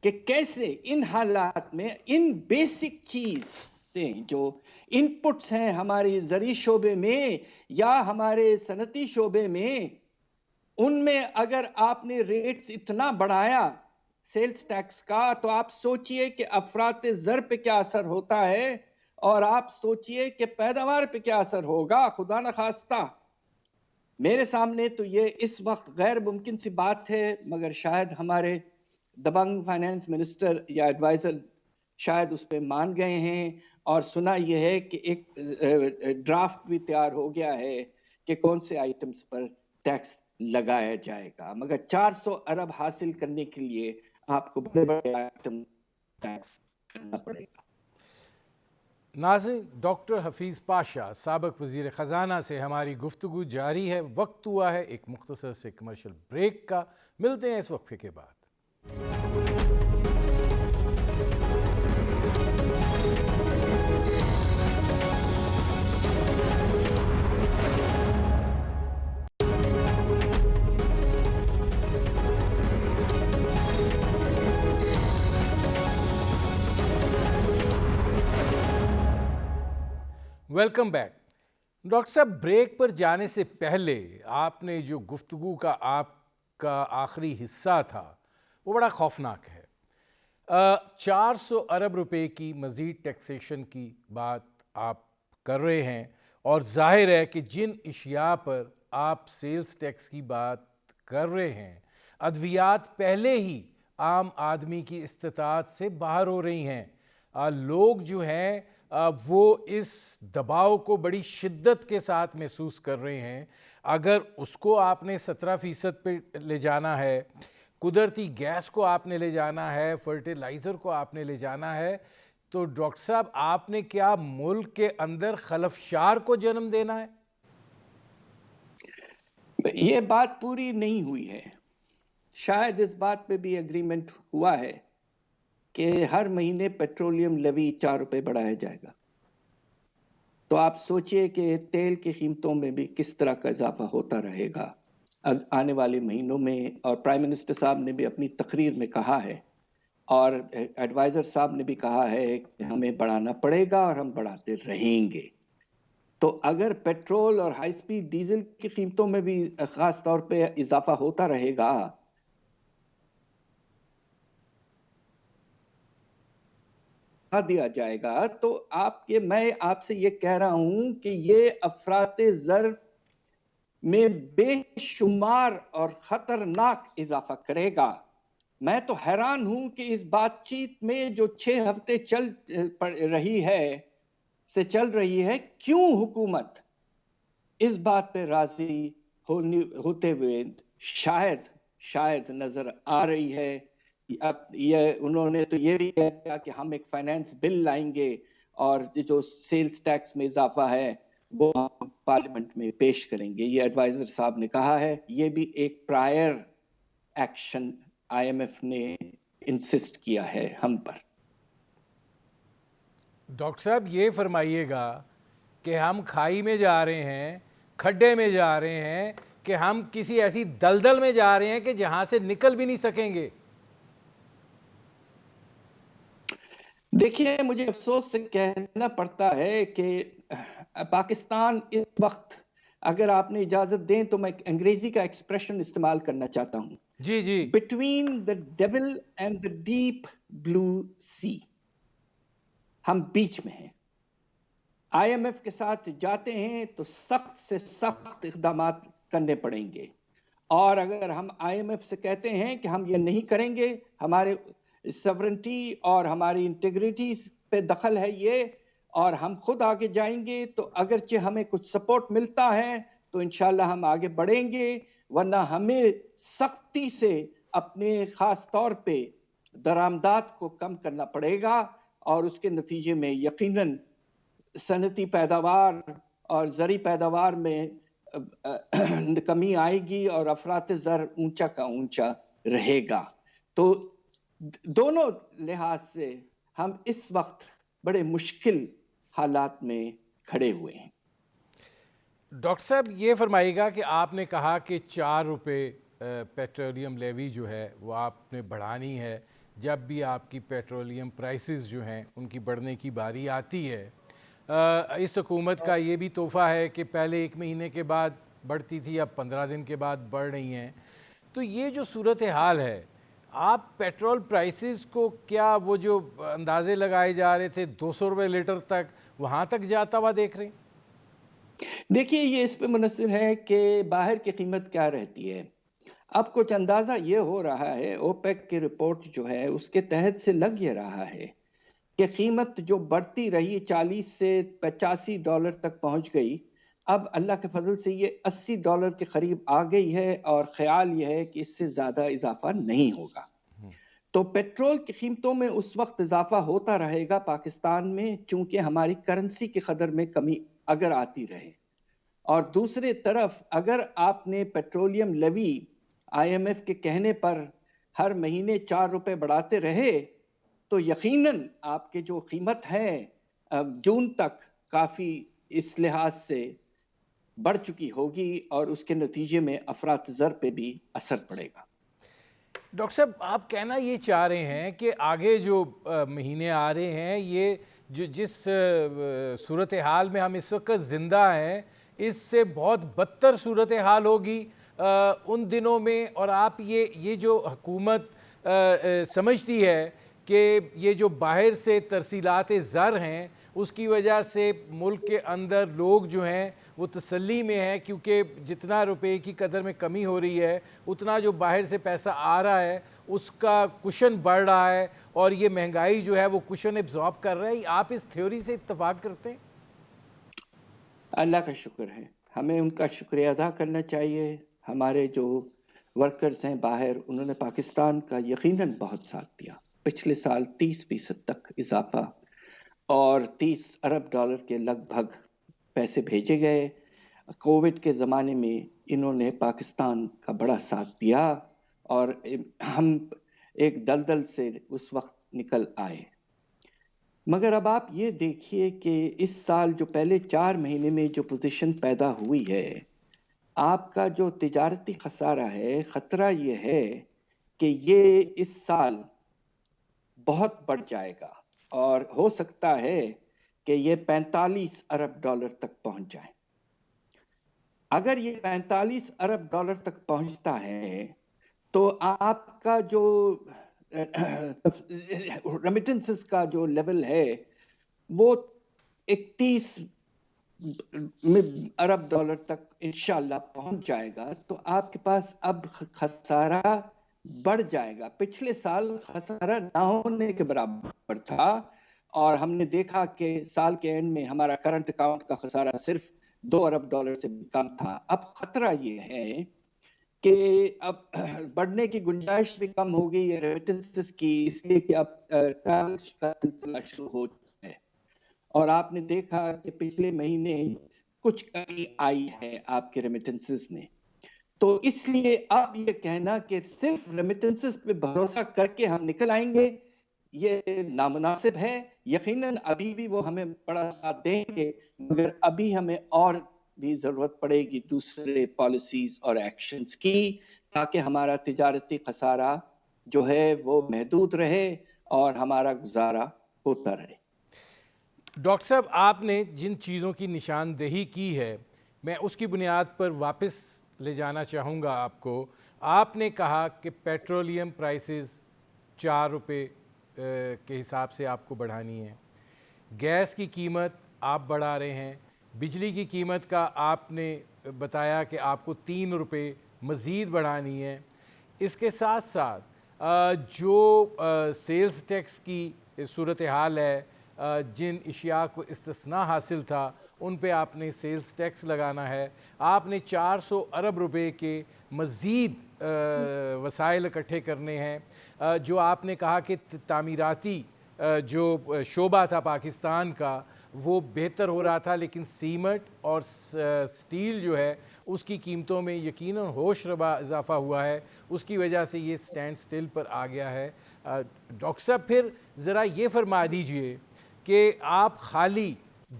کہ کیسے ان حالات میں ان بیسک چیز سے جو ان پٹس ہیں ہماری زرعی شعبے میں یا ہمارے صنعتی شعبے میں، ان میں اگر آپ نے ریٹس اتنا بڑھایا سیلز ٹیکس کا، تو آپ سوچئے کہ افراط زر پہ کیا اثر ہوتا ہے، اور آپ سوچئے کہ پیداوار پہ کیا اثر ہوگا. خدا نخواستہ میرے سامنے تو یہ اس وقت غیر ممکن سی بات ہے، مگر شاید ہمارے دبنگ فائنانس منسٹر یا ایڈوائزر شاید اس پہ مان گئے ہیں، اور سنا یہ ہے کہ ایک ڈرافٹ بھی تیار ہو گیا ہے کہ کون سے آئٹمز پر ٹیکس لگایا جائے گا. مگر 400 ارب حاصل کرنے کے لیے آپ کو بڑے بڑے آئٹم ٹیکس کرنا پڑے گا. ناظرین، ڈاکٹر حفیظ پاشا سابق وزیر خزانہ سے ہماری گفتگو جاری ہے. وقت ہوا ہے ایک مختصر سے کمرشل بریک کا. ملتے ہیں اس وقفے کے بعد. Welcome back. ڈاکٹر صاحب، بریک پر جانے سے پہلے آپ نے جو گفتگو کا آپ کا آخری حصہ تھا وہ بڑا خوفناک ہے. 400 ارب روپے کی مزید ٹیکسیشن کی بات آپ کر رہے ہیں، اور ظاہر ہے کہ جن اشیاء پر آپ سیلز ٹیکس کی بات کر رہے ہیں، ادویات پہلے ہی عام آدمی کی استطاعت سے باہر ہو رہی ہیں. لوگ جو ہیں وہ اس دباؤ کو بڑی شدت کے ساتھ محسوس کر رہے ہیں. اگر اس کو آپ نے 17% پہ لے جانا ہے، قدرتی گیس کو آپ نے لے جانا ہے، فرٹیلائزر کو آپ نے لے جانا ہے، تو ڈاکٹر صاحب آپ نے کیا ملک کے اندر خلفشار کو جنم دینا ہے؟ یہ بات پوری نہیں ہوئی ہے. شاید اس بات پہ بھی اگریمنٹ ہوا ہے کہ ہر مہینے پیٹرولیم لیوی 4 روپے بڑھایا جائے گا. تو آپ سوچئے کہ تیل کی قیمتوں میں بھی کس طرح کا اضافہ ہوتا رہے گا آنے والے مہینوں میں. اور پرائم منسٹر صاحب نے بھی اپنی تقریر میں کہا ہے، اور ایڈوائزر صاحب نے بھی کہا ہے کہ ہمیں بڑھانا پڑے گا اور ہم بڑھاتے رہیں گے. تو اگر پیٹرول اور ہائی سپیڈ ڈیزل کی قیمتوں میں بھی خاص طور پہ اضافہ ہوتا رہے گا، دیا جائے گا، تو میں آپ سے یہ کہہ رہا ہوں کہ یہ افراط زر میں بے شمار اور خطرناک اضافہ کرے گا. میں تو حیران ہوں کہ اس بات چیت میں جو 6 ہفتے چل رہی ہے کیوں حکومت اس بات پہ راضی ہوتے ہوئے شاید نظر آ رہی ہے. انہوں نے تو یہ بھی کہا کہ ہم ایک فائنانس بل لائیں گے، اور جو سیلز ٹیکس میں اضافہ ہے وہ ہم پارلیمنٹ میں پیش کریں گے. یہ ایڈوائزر صاحب نے کہا ہے. یہ بھی ایک پرائر ایکشن IMF نے انسسٹ کیا ہے ہم پر. ڈاکٹر صاحب یہ فرمائیے گا کہ ہم کھائی میں جا رہے ہیں، کھڈے میں جا رہے ہیں، کہ ہم کسی ایسی دلدل میں جا رہے ہیں کہ جہاں سے نکل بھی نہیں سکیں گے؟ دیکھیے، مجھے افسوس سے کہنا پڑتا ہے کہ پاکستان اس وقت، اگر آپ نے اجازت دیں تو میں انگریزی کا ایکسپریشن استعمال کرنا چاہتا ہوں. جی جی. Between the devil and the deep blue sea. ہم بیچ میں ہیں. IMF کے ساتھ جاتے ہیں تو سخت سے سخت اقدامات کرنے پڑیں گے، اور اگر ہم IMF سے کہتے ہیں کہ ہم یہ نہیں کریں گے، ہمارے سیورنٹی اور ہماری انٹیگریٹی پہ دخل ہے یہ، اور ہم خود آگے جائیں گے، تو اگرچہ ہمیں کچھ سپورٹ ملتا ہے تو انشاءاللہ ہم آگے بڑھیں گے. ورنہ ہمیں سختی سے اپنے خاص طور پہ درآمدات کو کم کرنا پڑے گا، اور اس کے نتیجے میں یقیناً صنعتی پیداوار اور زرعی پیداوار میں کمی آئے گی، اور افراط زر اونچا کا اونچا رہے گا. تو دونوں لحاظ سے ہم اس وقت بڑے مشکل حالات میں کھڑے ہوئے ہیں۔ ڈاکٹر صاحب یہ فرمائیے گا کہ آپ نے کہا کہ 4 روپے پیٹرولیم لیوی جو ہے وہ آپ نے بڑھانی ہے جب بھی آپ کی پیٹرولیم پرائسز جو ہیں ان کی بڑھنے کی باری آتی ہے۔ اس حکومت کا یہ بھی تحفہ ہے کہ پہلے 1 مہینے کے بعد بڑھتی تھی، اب 15 دن کے بعد بڑھ رہی ہیں۔ تو یہ جو صورتحال ہے، آپ پیٹرول پرائسز کو کیا وہ جو اندازے لگائے جا رہے تھے 200 روپے لیٹر تک، وہاں تک جاتا ہوا دیکھ رہے ہیں؟ دیکھیے یہ اس پہ منحصر ہے کہ باہر کی قیمت کیا رہتی ہے۔ اب کچھ اندازہ یہ ہو رہا ہے، اوپیک کی رپورٹ جو ہے اس کے تحت سے لگ یہ رہا ہے کہ قیمت جو بڑھتی رہی 40 سے 85 ڈالر تک پہنچ گئی، اب اللہ کے فضل سے یہ 80 ڈالر کے قریب آ گئی ہے، اور خیال یہ ہے کہ اس سے زیادہ اضافہ نہیں ہوگا۔ تو پیٹرول کی قیمتوں میں اس وقت اضافہ ہوتا رہے گا پاکستان میں، چونکہ ہماری کرنسی کی قدر میں کمی اگر آتی رہے، اور دوسرے طرف اگر آپ نے petroleum levy I M F کے کہنے پر ہر مہینے 4 روپے بڑھاتے رہے تو یقیناً آپ کے جو قیمت ہے جون تک کافی اس لحاظ سے بڑھ چکی ہوگی، اور اس کے نتیجے میں افراط زر پہ بھی اثر پڑے گا۔ ڈاکٹر صاحب آپ کہنا یہ چاہ رہے ہیں کہ آگے جو مہینے آ رہے ہیں، یہ جو جس صورتحال میں ہم اس وقت زندہ ہیں اس سے بہت بدتر صورتحال ہوگی ان دنوں میں، اور آپ یہ جو حکومت سمجھتی ہے کہ یہ جو باہر سے ترسیلات زر ہیں اس کی وجہ سے ملک کے اندر لوگ جو ہیں وہ تسلی میں ہیں، کیونکہ جتنا روپے کی قدر میں کمی ہو رہی ہے اتنا جو باہر سے پیسہ آ رہا ہے اس کا کشن بڑھ رہا ہے، اور یہ مہنگائی جو ہے وہ کشن ایبزارب کر رہا ہے۔ آپ اس تھیوری سے اتفاق کرتے ہیں؟ اللہ کا شکر ہے، ہمیں ان کا شکریہ ادا کرنا چاہیے۔ ہمارے جو ورکرز ہیں باہر، انہوں نے پاکستان کا یقیناً بہت ساتھ دیا۔ پچھلے سال 30% تک اضافہ اور 30 ارب ڈالر کے لگ بھگ پیسے بھیجے گئے۔ کووڈ کے زمانے میں انہوں نے پاکستان کا بڑا ساتھ دیا، اور ہم ایک دلدل سے اس وقت نکل آئے۔ مگر اب آپ یہ دیکھیے کہ اس سال جو پہلے 4 مہینے میں جو پوزیشن پیدا ہوئی ہے، آپ کا جو تجارتی خسارہ ہے، خطرہ یہ ہے کہ یہ اس سال بہت بڑھ جائے گا، اور ہو سکتا ہے کہ یہ 45 ارب ڈالر تک پہنچ جائے۔ اگر یہ 45 ارب ڈالر تک پہنچتا ہے تو آپ کا جو ریمیٹنسز کا جو لیول ہے وہ 31 ارب ڈالر تک انشاءاللہ پہنچ جائے گا، تو آپ کے پاس اب خسارہ بڑھ جائے گا۔ پچھلے سال خسارہ نہ ہونے کے برابر تھا، اور ہم نے دیکھا کہ سال کے اینڈ میں ہمارا کرنٹ اکاؤنٹ کا خسارہ صرف 2 ارب ڈالر سے بھی کم تھا۔ اب خطرہ یہ ہے کہ اب بڑھنے کی گنجائش بھی کم ہو گئی ہے ریمیٹنسز کی، اس لیے کہ اب ٹرانل کا سلسلہ شروع ہو چکا ہے، اور آپ نے دیکھا کہ پچھلے مہینے کچھ کمی آئی ہے آپ کے ریمیٹنسز میں۔ تو اس لیے اب یہ کہنا کہ صرف ریمیٹنسز پہ بھروسہ کر کے ہم نکل آئیں گے، یہ نامناسب ہے۔ یقیناً ابھی بھی وہ ہمیں بڑا ساتھ دیں گے، مگر ابھی ہمیں اور بھی ضرورت پڑے گی دوسرے پالیسیز اور ایکشنز کی، تاکہ ہمارا تجارتی خسارہ جو ہے وہ محدود رہے اور ہمارا گزارا ہوتا رہے۔ ڈاکٹر صاحب آپ نے جن چیزوں کی نشاندہی کی ہے میں اس کی بنیاد پر واپس لے جانا چاہوں گا آپ کو۔ آپ نے کہا کہ پیٹرولیم پرائسز 4 روپے کے حساب سے آپ کو بڑھانی ہے، گیس کی قیمت آپ بڑھا رہے ہیں، بجلی کی قیمت کا آپ نے بتایا کہ آپ کو 3 روپے مزید بڑھانی ہے۔ اس کے ساتھ ساتھ جو سیلز ٹیکس کی صورتحال ہے، جن اشیاء کو استثناء حاصل تھا ان پہ آپ نے سیلز ٹیکس لگانا ہے۔ آپ نے 400 ارب روپے کے مزید وسائل اکٹھے کرنے ہیں، جو آپ نے کہا کہ تعمیراتی جو شعبہ تھا پاکستان کا وہ بہتر ہو رہا تھا، لیکن سیمنٹ اور سٹیل جو ہے اس کی قیمتوں میں یقیناً ہوش ربا اضافہ ہوا ہے، اس کی وجہ سے یہ سٹینڈ سٹل پر آ گیا ہے۔ ڈاکٹر صاحب پھر ذرا یہ فرما دیجئے کہ آپ خالی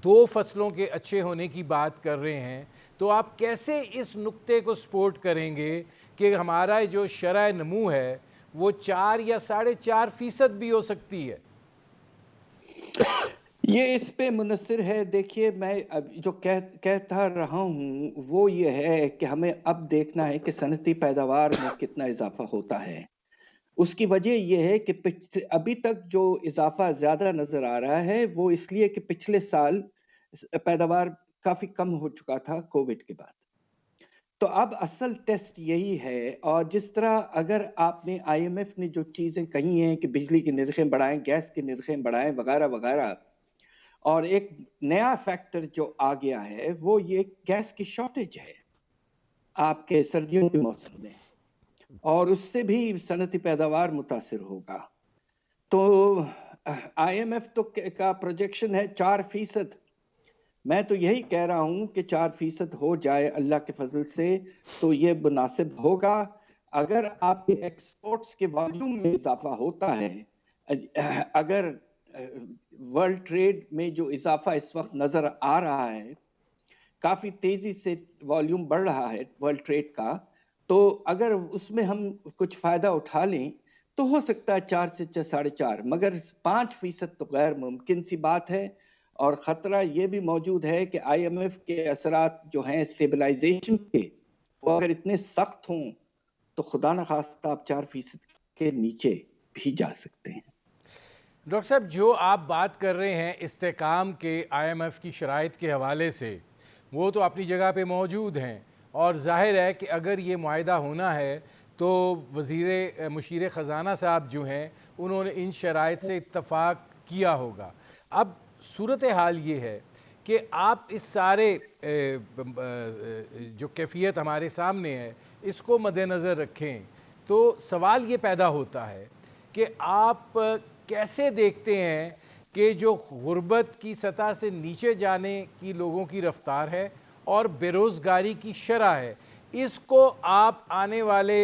2 فصلوں کے اچھے ہونے کی بات کر رہے ہیں، تو آپ کیسے اس نقطے کو سپورٹ کریں گے کہ ہمارا جو شرح نمو ہے وہ 4 یا 4.5% بھی ہو سکتی ہے؟ یہ اس پہ منحصر ہے۔ دیکھیے میں اب جو کہتا رہا ہوں وہ یہ ہے کہ ہمیں اب دیکھنا ہے کہ صنعتی پیداوار میں کتنا اضافہ ہوتا ہے۔ اس کی وجہ یہ ہے کہ ابھی تک جو اضافہ زیادہ نظر آ رہا ہے وہ اس لیے کہ پچھلے سال پیداوار کافی کم ہو چکا تھا کووڈ کے بعد۔ تو اب اصل ٹیسٹ یہی ہے، اور جس طرح اگر آپ نے آئی ایم ایف نے جو چیزیں کہی ہیں کہ بجلی کی نرخیں بڑھائیں، گیس کی نرخیں بڑھائیں وغیرہ وغیرہ، اور ایک نیا فیکٹر جو آ گیا ہے وہ یہ گیس کی شارٹیج ہے آپ کے سردیوں کے موسم میں، اور اس سے بھی صنعتی پیداوار متاثر ہوگا۔ تو آئی ایم ایف کا پروجیکشن ہے 4%۔ میں تو یہی کہہ رہا ہوں کہ 4% ہو جائے اللہ کے فضل سے تو یہ مناسب ہوگا۔ اگر آپ کے ایکسپورٹس کے والیوم میں اضافہ ہوتا ہے، اگر ورلڈ ٹریڈ میں جو اضافہ اس وقت نظر آ رہا ہے، کافی تیزی سے والیوم بڑھ رہا ہے ورلڈ ٹریڈ کا، تو اگر اس میں ہم کچھ فائدہ اٹھا لیں تو ہو سکتا ہے 4 سے 4.5، مگر 5% تو غیر ممکن سی بات ہے۔ اور خطرہ یہ بھی موجود ہے کہ آئی ایم ایف کے اثرات جو ہیں اسٹیبلائزیشن کے، وہ اگر اتنے سخت ہوں تو خدا نخواستہ آپ 4% کے نیچے بھی جا سکتے ہیں۔ ڈاکٹر صاحب جو آپ بات کر رہے ہیں استحکام کے آئی ایم ایف کی شرائط کے حوالے سے، وہ تو اپنی جگہ پہ موجود ہیں، اور ظاہر ہے کہ اگر یہ معاہدہ ہونا ہے تو مشیر خزانہ صاحب جو ہیں انہوں نے ان شرائط سے اتفاق کیا ہوگا۔ اب صورتحال یہ ہے کہ آپ اس سارے جو کیفیت ہمارے سامنے ہے اس کو مد نظر رکھیں تو سوال یہ پیدا ہوتا ہے کہ آپ کیسے دیکھتے ہیں کہ جو غربت کی سطح سے نیچے جانے کی لوگوں کی رفتار ہے اور بے روزگاری کی شرح ہے، اس کو آپ آنے والے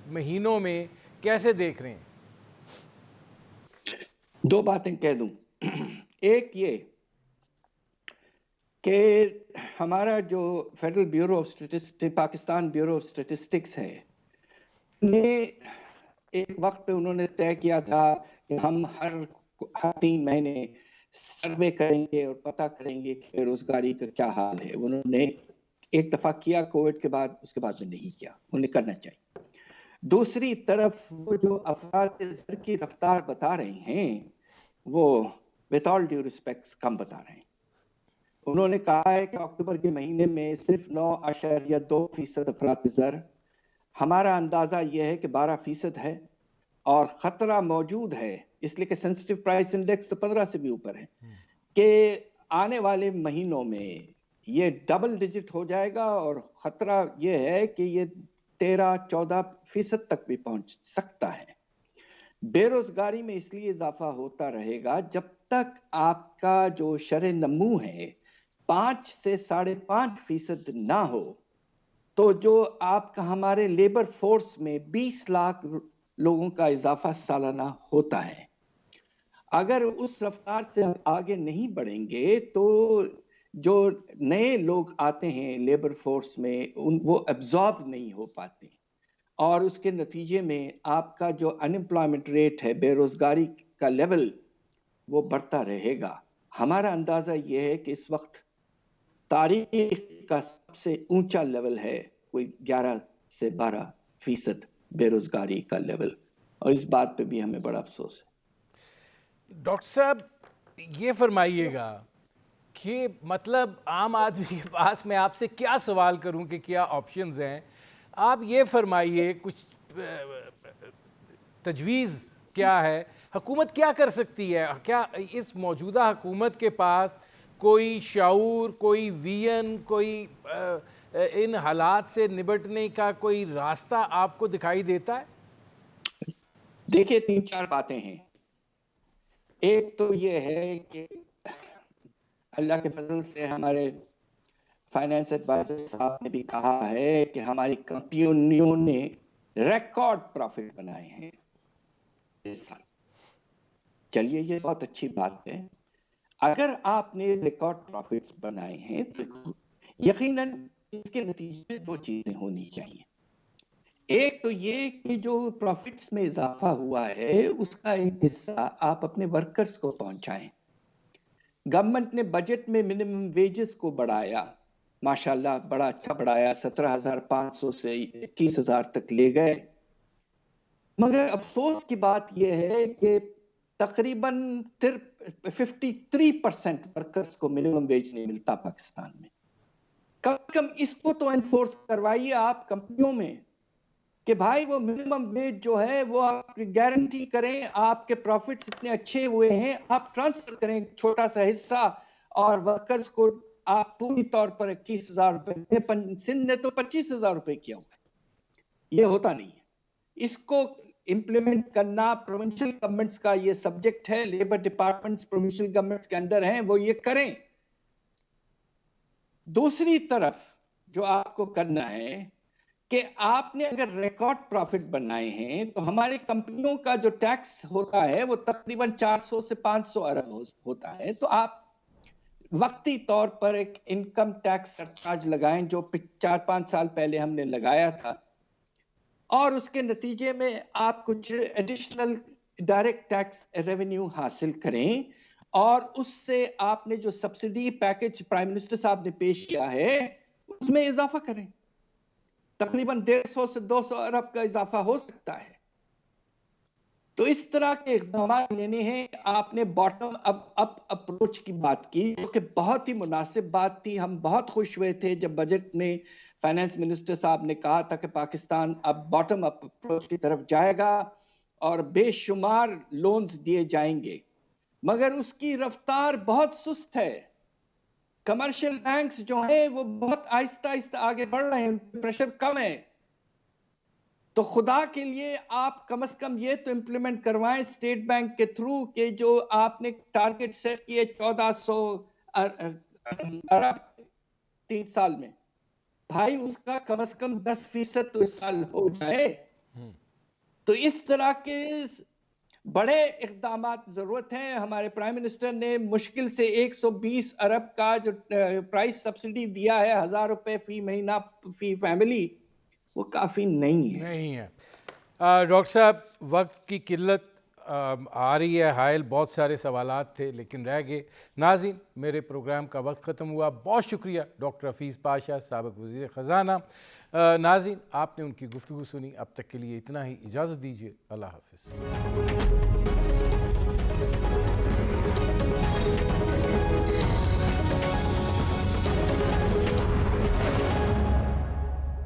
مہینوں میں کیسے دیکھ رہے ہیں؟ 2 باتیں کہہ دوں۔ ایک یہ کہ ہمارا جو federal bureau of statistics, Pakistan bureau of statistics ہے، ایک وقت پہ انہوں نے طے کیا تھا کہ ہم ہر 3 مہینے سروے کریں گے اور پتہ کریں گے کہ بے روزگاری کا کیا حال ہے۔ انہوں نے ایک دفعہ کیا کووڈ کے بعد، اس کے بعد میں نہیں کیا، انہیں کرنا چاہیے۔ دوسری طرف وہ جو افراد زر کی رفتار بتا رہے ہیں وہ with all due respects کم بتا رہے ہیں۔ انہوں نے کہا ہے کہ اکتوبر کے مہینے میں صرف 9.2% افراد زر، ہمارا اندازہ یہ ہے کہ 12% ہے، اور خطرہ موجود ہے اس لیے کہ سینسٹیو پرائس انڈیکس تو 15 سے بھی اوپر ہے، کہ آنے والے مہینوں میں یہ ڈبل ڈیجٹ ہو جائے گا، اور خطرہ یہ ہے کہ یہ 13-14% تک بھی پہنچ سکتا ہے۔ بے روزگاری میں اس لیے اضافہ ہوتا رہے گا جب تک آپ کا جو شرح نمو ہے 5 سے 5.5% نہ ہو، تو جو آپ کا ہمارے لیبر فورس میں 20 لاکھ لوگوں کا اضافہ سالانہ ہوتا ہے، اگر اس رفتار سے ہم آگے نہیں بڑھیں گے تو جو نئے لوگ آتے ہیں لیبر فورس میں وہ ایبزارب نہیں ہو پاتے، اور اس کے نتیجے میں آپ کا جو انمپلائمنٹ ریٹ ہے، بے روزگاری کا لیول، وہ بڑھتا رہے گا۔ ہمارا اندازہ یہ ہے کہ اس وقت تاریخ کا سب سے اونچا لیول ہے کوئی 11 سے 12% بے روزگاری کا لیول، اور اس بات پہ بھی ہمیں بڑا افسوس ہے۔ ڈاکٹر صاحب یہ فرمائیے گا کہ مطلب عام آدمی کے پاس میں آپ سے کیا سوال کروں کہ کیا آپشنز ہیں، آپ یہ فرمائیے کچھ تجویز کیا ہے، حکومت کیا کر سکتی ہے؟ کیا اس موجودہ حکومت کے پاس کوئی شعور، کوئی ویژن، کوئی ان حالات سے نبٹنے کا کوئی راستہ آپ کو دکھائی دیتا ہے؟ دیکھیے 3-4 باتیں ہیں۔ ایک تو یہ ہے کہ اللہ کے فضل سے ہمارے فائنانس ایڈوائزر صاحب نے بھی کہا ہے کہ ہماری کمپنیوں نے ریکارڈ پروفٹ بنائے ہیں اس سال. چلیے یہ بہت اچھی بات ہے. اگر آپ نے ریکارڈ پروفٹس بنائے ہیں تو یقیناً اس کے نتیجے میں دو چیزیں ہونی چاہیے. ایک تو یہ کہ جو پروفٹس میں اضافہ ہوا ہے اس کا ایک حصہ آپ اپنے ورکرز کو پہنچائیں. گورنمنٹ نے بجٹ میں منیمم ویجز کو بڑھایا, ماشاءاللہ بڑا اچھا بڑھایا, 17,500 سے 21,000 تک لے گئے. مگر افسوس کی بات یہ ہے کہ تقریباً 53% ورکرز کو منیمم ویج نہیں ملتا پاکستان میں. کم از کم اس کو تو انفورس کروائیے آپ کمپنیوں میں کہ بھائی وہ منیمم ویج جو ہے وہ آپ گارنٹی کریں. آپ کے پروفٹس اتنے اچھے ہوئے ہیں, آپ ٹرانسفر کریں چھوٹا سا حصہ اور ورکرز کو آپ پوری طور پر 21,000 روپے. سندھ نے تو 25,000 روپے کیا ہوا ہے. یہ ہوتا نہیں ہے. اس کو امپلیمنٹ کرنا پروونشل گورنمنٹس کا یہ سبجیکٹ ہے. لیبر ڈپارٹمنٹس پروونشل گورنمنٹس کے اندر ہیں, وہ یہ کریں. دوسری طرف جو آپ کو کرنا ہے کہ آپ نے اگر ریکارڈ پروفٹ بنائے ہیں تو ہماری کمپنیوں کا جو ٹیکس ہوتا ہے وہ تقریباً 400 سے 500 ارب ہوتا ہے. تو آپ وقتی طور پر ایک انکم ٹیکس سرچارج لگائیں جو 4-5 سال پہلے ہم نے لگایا تھا, اور اس کے نتیجے میں آپ کچھ ایڈیشنل ڈائریکٹ ٹیکس ریونیو حاصل کریں, اور اس سے آپ نے جو سبسڈی پیکج پرائم منسٹر صاحب نے پیش کیا ہے اس میں اضافہ کریں. تقریباً 150 سے 200 ارب کا اضافہ ہو سکتا ہے. تو اس طرح کے اقدامات لینے ہیں. آپ نے باٹم اپ اپروچ کی بات کی جو کہ بہت ہی مناسب بات تھی. ہم بہت خوش ہوئے تھے جب بجٹ میں فائنانس منسٹر صاحب نے کہا تھا کہ پاکستان اب باٹم اپ اپروچ کی طرف جائے گا اور بے شمار لونز دیے جائیں گے, مگر اس کی رفتار بہت سست ہے. کمرشل بینکس جو ہیں وہ بہت آہستہ آہستہ آگے بڑھ رہے ہیں, ان پہ پریشر کم ہے. تو خدا کے لیے آپ کم از کم یہ تو امپلیمنٹ کروائیں اسٹیٹ بینک کے تھرو کہ جو آپ نے ٹارگٹ سیٹ کیے 1400 ارب 3 سال میں, بھائی اس کا کم از کم 10% تو اس سال ہو جائے. تو اس طرح کے بڑے اقدامات ضرورت ہیں. ہمارے پرائم منسٹر نے مشکل سے 120 ارب کا جو پرائس سبسڈی دیا ہے 1,000 روپے فی مہینہ فی فیملی, وہ کافی نہیں ہے. ڈاکٹر صاحب وقت کی قلت آ رہی ہے حائل, بہت سارے سوالات تھے لیکن رہ گئے. ناظرین میرے پروگرام کا وقت ختم ہوا. بہت شکریہ ڈاکٹر حفیظ پاشا سابق وزیر خزانہ. ناظرین آپ نے ان کی گفتگو سنی. اب تک کے لیے اتنا ہی, اجازت دیجیے. اللہ حافظ.